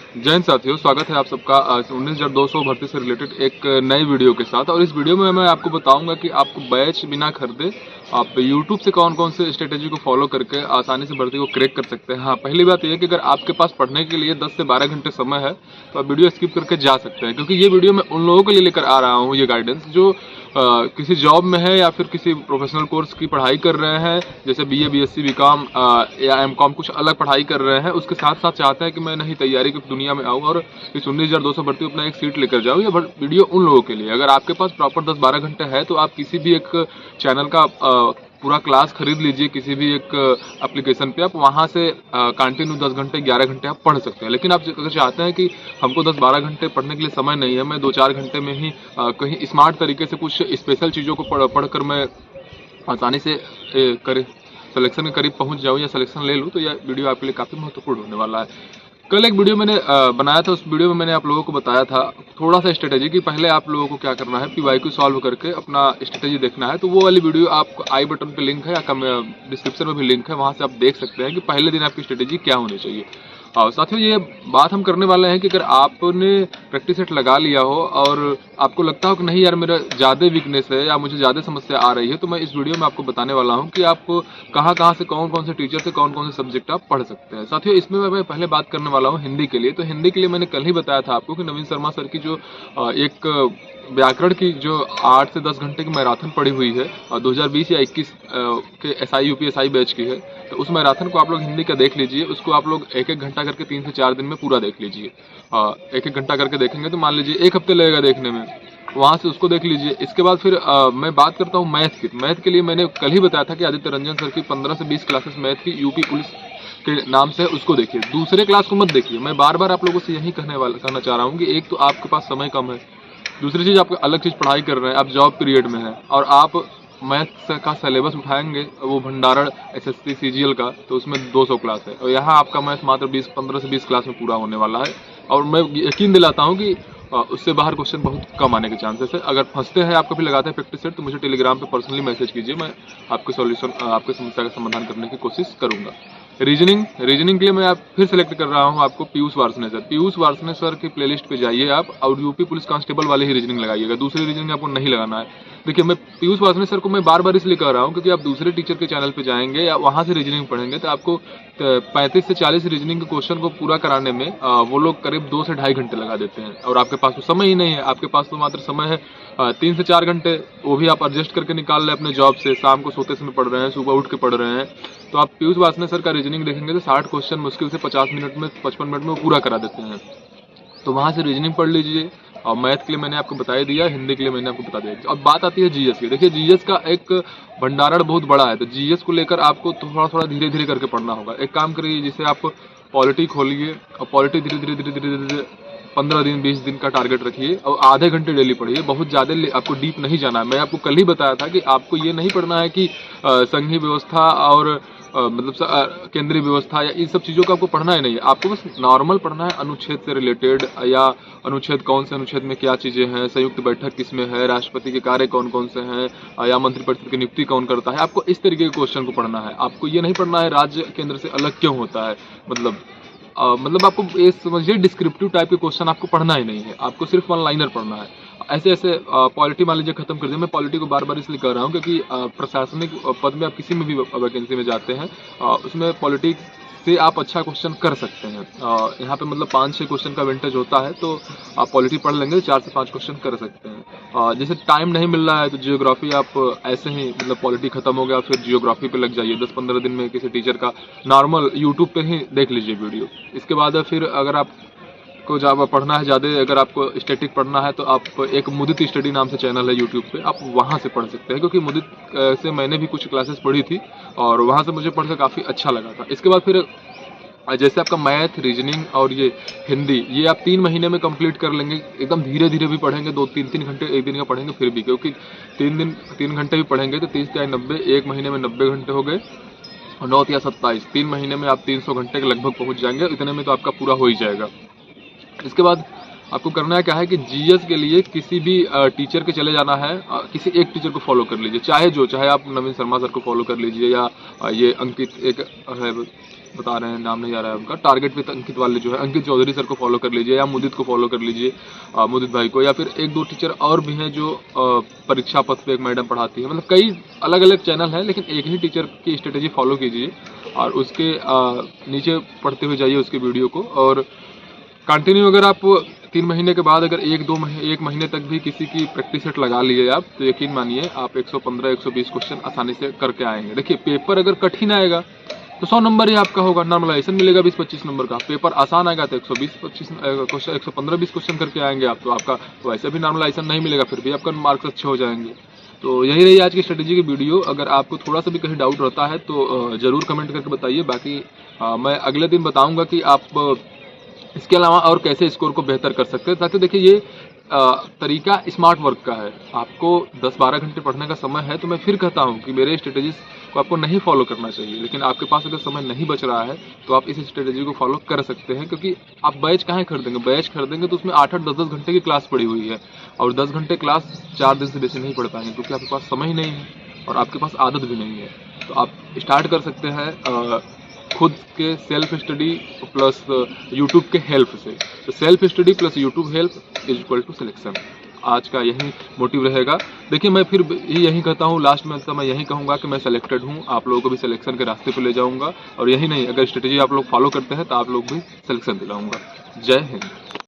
जय हिंद साथियों, स्वागत है आप सबका 19,200 भर्ती से रिलेटेड एक नई वीडियो के साथ। और इस वीडियो में मैं आपको बताऊंगा कि आपको बैच बिना खरीदे आप YouTube से कौन कौन से स्ट्रेटेजी को फॉलो करके आसानी से भर्ती को क्रैक कर सकते हैं। हाँ, पहली बात यह है कि अगर आपके पास पढ़ने के लिए 10 से 12 घंटे समय है तो आप वीडियो स्किप करके जा सकते हैं, क्योंकि ये वीडियो मैं उन लोगों के लिए लेकर आ रहा हूँ, ये गाइडेंस जो किसी जॉब में है या फिर किसी प्रोफेशनल कोर्स की पढ़ाई कर रहे हैं, जैसे BA BSc BCom या MCom, कुछ अलग पढ़ाई कर रहे हैं, उसके साथ साथ चाहते हैं कि मैं नई तैयारी की दुनिया में आऊँ और इस 19,200 भर्ती अपना एक सीट लेकर जाऊँ। ये वीडियो उन लोगों के लिए। अगर आपके पास प्रॉपर 10-12 घंटे है तो आप किसी भी एक चैनल का पूरा क्लास खरीद लीजिए, किसी भी एक एप्लीकेशन पे आप वहाँ से कंटिन्यू 10 घंटे 11 घंटे आप पढ़ सकते हैं। लेकिन आप अगर चाहते हैं कि हमको 10-12 घंटे पढ़ने के लिए समय नहीं है, मैं 2-4 घंटे में ही कहीं स्मार्ट तरीके से कुछ स्पेशल चीज़ों को पढ़कर मैं आसानी से करे सिलेक्शन के करीब पहुंच जाऊं या सिलेक्शन ले लूं, तो यह वीडियो आपके लिए काफ़ी महत्वपूर्ण होने वाला है। कल एक वीडियो मैंने बनाया था, उस वीडियो में मैंने आप लोगों को बताया था थोड़ा सा स्ट्रेटेजी कि पहले आप लोगों को क्या करना है, PYQ सॉल्व करके अपना स्ट्रेटेजी देखना है। तो वो वाली वीडियो आपको आई बटन पे लिंक है या डिस्क्रिप्शन में भी लिंक है, वहाँ से आप देख सकते हैं कि पहले दिन आपकी स्ट्रेटेजी क्या होनी चाहिए। और साथियों, ये बात हम करने वाले हैं कि अगर आपने प्रैक्टिस सेट लगा लिया हो और आपको लगता हो कि नहीं यार मेरा ज़्यादा वीकनेस है या मुझे ज़्यादा समस्या आ रही है, तो मैं इस वीडियो में आपको बताने वाला हूं कि आप कहां कहां से कौन कौन से टीचर से कौन कौन से सब्जेक्ट आप पढ़ सकते हैं। साथियों, इसमें मैं पहले बात करने वाला हूं हिंदी के लिए। तो हिंदी के लिए मैंने कल ही बताया था आपको कि नवीन शर्मा सर की जो एक व्याकरण की जो 8 से 10 घंटे की मैराथन पड़ी हुई है और 2020 या 21 के SI UPSI बैच की है, तो उस मैराथन को आप लोग हिंदी का देख लीजिए। उसको आप लोग एक एक घंटा करके 3 से 4 दिन में पूरा देख लीजिए। एक एक घंटा करके देखेंगे तो मान लीजिए 1 हफ्ते लगेगा देखने में, वहाँ से उसको देख लीजिए। इसके बाद फिर मैं बात करता हूँ मैथ की। मैथ के लिए मैंने कल ही बताया था कि आदित्य रंजन सर की 15 से 20 क्लासेस मैथ की यूपी पुलिस के नाम से, उसको देखिए। दूसरे क्लास को मत देखिए। मैं बार बार आप लोगों से यही कहना चाह रहा हूँ कि एक तो आपके पास समय कम है, दूसरी चीज़ आप अलग चीज़ पढ़ाई कर रहे हैं, आप जॉब पीरियड में हैं और आप मैथ का सिलेबस उठाएंगे वो भंडारण SSC CGL का, तो उसमें 200 क्लास है और यहाँ आपका मैथ मात्र 15 से 20 क्लास में पूरा होने वाला है। और मैं यकीन दिलाता हूँ कि उससे बाहर क्वेश्चन बहुत कम आने के चांसेस है। अगर फंसते हैं, आप कभी लगाते हैं प्रैक्टिस सेट, तो मुझे टेलीग्राम पे पर्सनली मैसेज कीजिए, मैं आपके सॉल्यूशन आपकी समस्या का समाधान करने की कोशिश करूंगा। रीजनिंग के लिए मैं आप फिर सेलेक्ट कर रहा हूं आपको पीयूष वार्ष्णेय सर की प्लेलिस्ट पे जाइए आप और यूपी पुलिस कांस्टेबल वाले ही रीजनिंग लगाइएगा, दूसरी रीजनिंग आपको नहीं लगाना है। देखिए, मैं पीयूष वार्ष्णेय सर को मैं बार बार इसलिए कह रहा हूँ क्योंकि आप दूसरे टीचर के चैनल पे जाएंगे या वहां से रीजनिंग पढ़ेंगे तो आपको 35 से 40 रीजनिंग के क्वेश्चन को पूरा कराने में वो लोग करीब 2 से ढाई घंटे लगा देते हैं और आपके पास तो समय ही नहीं है। आपके पास तो मात्र समय है 3 से 4 घंटे, वो भी आप एडजस्ट करके निकाल रहे हैं अपने जॉब से, शाम को सोते समय पढ़ रहे हैं, सुबह उठ के पढ़ रहे हैं। तो आप पीयूष वार्ष्णेय सर का रीजनिंग देखेंगे तो 60 क्वेश्चन मुश्किल से 50 मिनट में 55 मिनट में वो पूरा करा देते हैं। तो वहाँ से रीजनिंग पढ़ लीजिए। और मैथ के लिए मैंने आपको बता ही दिया, हिंदी के लिए मैंने आपको बता दिया। अब बात आती है GS की। देखिए, GS का एक भंडारण बहुत बड़ा है, तो GS को लेकर आपको थोड़ा थोड़ा धीरे धीरे करके पढ़ना होगा। एक काम करिए, जैसे आप पॉलिटी खोलिए और पॉलिटी धीरे धीरे धीरे धीरे धीरे 15 दिन 20 दिन का टारगेट रखिए और आधे घंटे डेली पढ़िए। बहुत ज़्यादा आपको डीप नहीं जाना है। मैं आपको कल ही बताया था कि आपको ये नहीं पढ़ना है कि संघीय व्यवस्था और मतलब केंद्रीय व्यवस्था या इन सब चीज़ों को आपको पढ़ना ही नहीं है। आपको बस नॉर्मल पढ़ना है, अनुच्छेद से रिलेटेड, या अनुच्छेद कौन से अनुच्छेद में क्या चीज़ें हैं, संयुक्त बैठक किसमें है, राष्ट्रपति के कार्य कौन कौन से हैं, या मंत्रिपरिषद की नियुक्ति कौन करता है। आपको इस तरीके के क्वेश्चन को पढ़ना है। आपको ये नहीं पढ़ना है राज्य केंद्र से अलग क्यों होता है। मतलब आपको ये समझिए डिस्क्रिप्टिव टाइप के क्वेश्चन आपको पढ़ना ही नहीं है, आपको सिर्फ वन लाइनर पढ़ना है। ऐसे ऐसे पॉलिटी मान लीजिए खत्म कर दिया। मैं पॉलिटी को बार बार इसलिए कह रहा हूँ क्योंकि प्रशासनिक पद में आप किसी में भी वैकेंसी में जाते हैं, उसमें पॉलिटिक्स से आप अच्छा क्वेश्चन कर सकते हैं। यहाँ पे मतलब 5-6 क्वेश्चन का वेंटेज होता है, तो आप पॉलिटी पढ़ लेंगे तो 4 से 5 क्वेश्चन कर सकते हैं। जैसे टाइम नहीं मिल रहा है तो जियोग्राफी आप ऐसे ही, मतलब पॉलिटी खत्म हो गया फिर जियोग्राफी पे लग जाइए। 10-15 दिन में किसी टीचर का नॉर्मल यूट्यूब पे ही देख लीजिए वीडियो। इसके बाद फिर अगर आप को जब पढ़ना है ज़्यादा, अगर आपको स्टैटिक पढ़ना है तो आप एक मुदित स्टडी नाम से चैनल है यूट्यूब पे, आप वहाँ से पढ़ सकते हैं, क्योंकि मुदित से मैंने भी कुछ क्लासेस पढ़ी थी और वहाँ से मुझे पढ़कर काफ़ी अच्छा लगा था। इसके बाद फिर जैसे आपका मैथ, रीजनिंग और ये हिंदी, ये आप 3 महीने में कंप्लीट कर लेंगे। एकदम धीरे धीरे भी पढ़ेंगे, 2-3 घंटे एक दिन का पढ़ेंगे फिर भी, क्योंकि 3 घंटे भी पढ़ेंगे तो 30-90, 1 महीने में 90 घंटे हो गए और 9 या 27, 3 महीने में आप 300 घंटे के लगभग पहुँच जाएंगे। इतने में तो आपका पूरा हो ही जाएगा। इसके बाद आपको करना क्या है कि GS के लिए किसी भी टीचर के चले जाना है, किसी एक टीचर को फॉलो कर लीजिए, चाहे आप नवीन शर्मा सर को फॉलो कर लीजिए या ये अंकित एक है बता रहे हैं, नाम नहीं आ रहा है उनका, टारगेट विद अंकित वाले जो है, अंकित चौधरी सर को फॉलो कर लीजिए, या मुदित को फॉलो कर लीजिए, मुदित भाई को, या फिर एक दो टीचर और भी हैं जो परीक्षा पथ पे एक मैडम पढ़ाती है। मतलब कई अलग अलग चैनल हैं, लेकिन एक ही टीचर की स्ट्रेटेजी फॉलो कीजिए और उसके नीचे पढ़ते हुए जाइए उसके वीडियो को। और कंटिन्यू अगर आप 3 महीने के बाद अगर एक महीने तक भी किसी की प्रैक्टिस सेट लगा लिए आप, तो यकीन मानिए आप 115-120 क्वेश्चन आसानी से करके आएंगे। देखिए पेपर अगर कठिन आएगा तो 100 नंबर ही आपका होगा, नॉर्मलाइजेशन मिलेगा 20-25 नंबर का। पेपर आसान आएगा तो 120-25 क्वेश्चन, 115-20 क्वेश्चन करके आएंगे आप, तो आपका वैसे भी नॉर्मलाइजेशन नहीं मिलेगा, फिर भी आपका मार्क्स अच्छे हो जाएंगे। तो यही रही आज की स्ट्रेटेजी की वीडियो। अगर आपको थोड़ा सा भी कहीं डाउट रहता है तो ज़रूर कमेंट करके बताइए। बाकी मैं अगले दिन बताऊंगा कि आप इसके अलावा और कैसे स्कोर को बेहतर कर सकते हैं। ताकि देखिए ये तरीका स्मार्ट वर्क का है। आपको 10-12 घंटे पढ़ने का समय है, तो मैं फिर कहता हूँ कि मेरे स्ट्रेटेजीज को आपको नहीं फॉलो करना चाहिए। लेकिन आपके पास अगर समय नहीं बच रहा है तो आप इस स्ट्रेटेजी को फॉलो कर सकते हैं, क्योंकि आप बैच कहाँ खरीदेंगे, बैच खरीदेंगे तो उसमें 8-8, 10-10 घंटे की क्लास पड़ी हुई है, और 10 घंटे क्लास 4 दिन से बेसी नहीं पढ़ पाएंगे, क्योंकि आपके पास समय ही नहीं है और आपके पास आदत भी नहीं है। तो आप स्टार्ट कर सकते हैं खुद के सेल्फ स्टडी प्लस यूट्यूब के हेल्प से। तो self study plus YouTube help is equal to selection. आज का यही मोटिव रहेगा। देखिए मैं फिर यही कहता हूँ, लास्ट में तो मैं यही कहूँगा कि मैं सेलेक्टेड हूँ, आप लोगों को भी सिलेक्शन के रास्ते पर ले जाऊँगा। और यही नहीं, अगर स्ट्रेटेजी आप लोग फॉलो करते हैं तो आप लोग भी सिलेक्शन दिलाऊँगा। जय हिंद।